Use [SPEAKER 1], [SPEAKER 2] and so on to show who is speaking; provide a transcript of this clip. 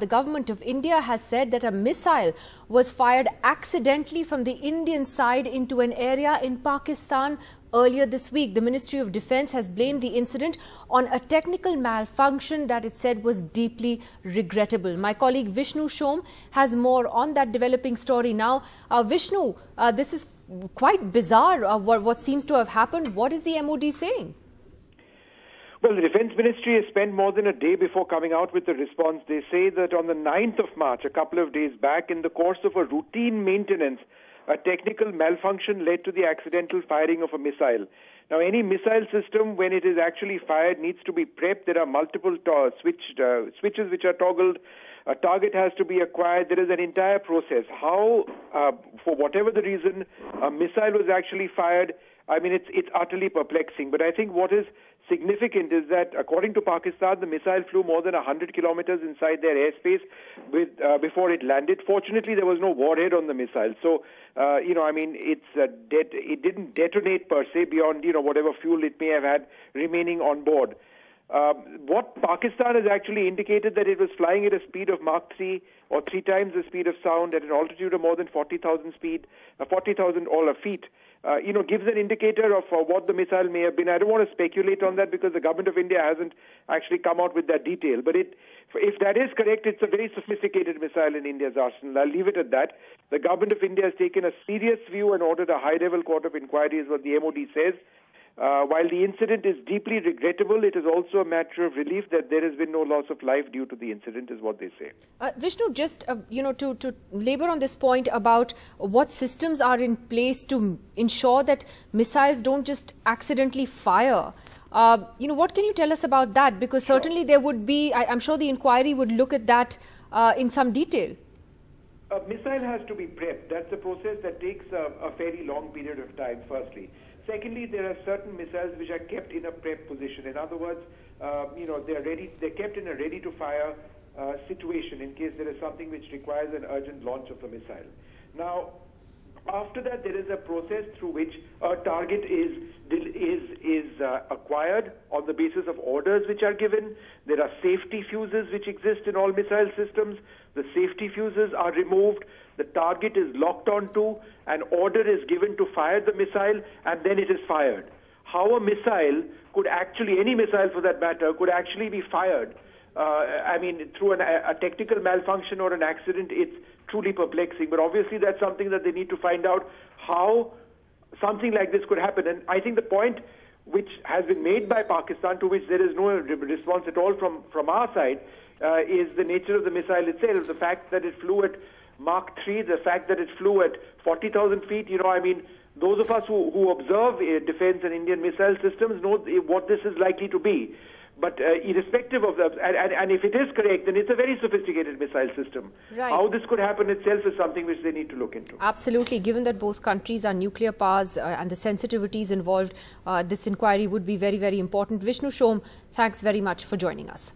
[SPEAKER 1] the government of India has said that a missile was fired accidentally from the Indian side into an area in Pakistan earlier this week. The Ministry of Defence has blamed the incident on a technical malfunction that it said was deeply regrettable. My colleague Vishnu Shom has more on that developing story now. Vishnu, this is quite bizarre, what seems to have happened. What is the MOD saying?
[SPEAKER 2] Well, the Defence Ministry has spent more than a day before coming out with the response. They say that on the 9th of March, a couple of days back, in the course of a routine maintenance, a technical malfunction led to the accidental firing of a missile. Now, any missile system, when it is actually fired, needs to be prepped. There are multiple switches which are toggled. A target has to be acquired. There is an entire process. How, for whatever the reason, a missile was actually fired, I mean, it's utterly perplexing. But I think what is significant is that, according to Pakistan, the missile flew more than 100 kilometers inside their airspace before it landed. Fortunately, there was no warhead on the missile. So, it didn't detonate per se beyond, whatever fuel it may have had remaining on board. What Pakistan has actually indicated that it was flying at a speed of Mach 3 or 3 times the speed of sound at an altitude of more than 40,000 feet, gives an indicator of what the missile may have been. I don't want to speculate on that because the government of India hasn't actually come out with that detail. But if that is correct, it's a very sophisticated missile in India's arsenal. I'll leave it at that. The government of India has taken a serious view and ordered a high-level court of inquiry, is what the MOD says. While the incident is deeply regrettable, it is also a matter of relief that there has been no loss of life due to the incident, is what they say.
[SPEAKER 1] Vishnu, just to labour on this point about what systems are in place to ensure that missiles don't just accidentally fire. What can you tell us about that? Because certainly there would be, I'm sure the inquiry would look at that in some detail.
[SPEAKER 2] A missile has to be prepped. That's a process that takes a fairly long period of time, firstly. Secondly, there are certain missiles which are kept in a prep position. In other words, they're kept in a ready-to-fire situation in case there is something which requires an urgent launch of the missile. Now, after that, there is a process through which a target is acquired on the basis of orders which are given. There are safety fuses which exist in all missile systems. The safety fuses are removed. The target is locked onto. An order is given to fire the missile, and then it is fired. How a missile could actually, any missile for that matter, could actually be fired, through a technical malfunction or an accident, it's truly perplexing. But obviously that's something that they need to find out, how something like this could happen. And I think the point which has been made by Pakistan, to which there is no response at all from our side, is the nature of the missile itself. The fact that it flew at Mach 3, the fact that it flew at 40,000 feet, those of us who observe defense and Indian missile systems know what this is likely to be. But irrespective of that, and if it is correct, then it's a very sophisticated missile system.
[SPEAKER 1] Right.
[SPEAKER 2] How this could happen itself is something which they need to look into.
[SPEAKER 1] Absolutely. Given that both countries are nuclear powers and the sensitivities involved, this inquiry would be very, very important. Vishnu Shom, thanks very much for joining us.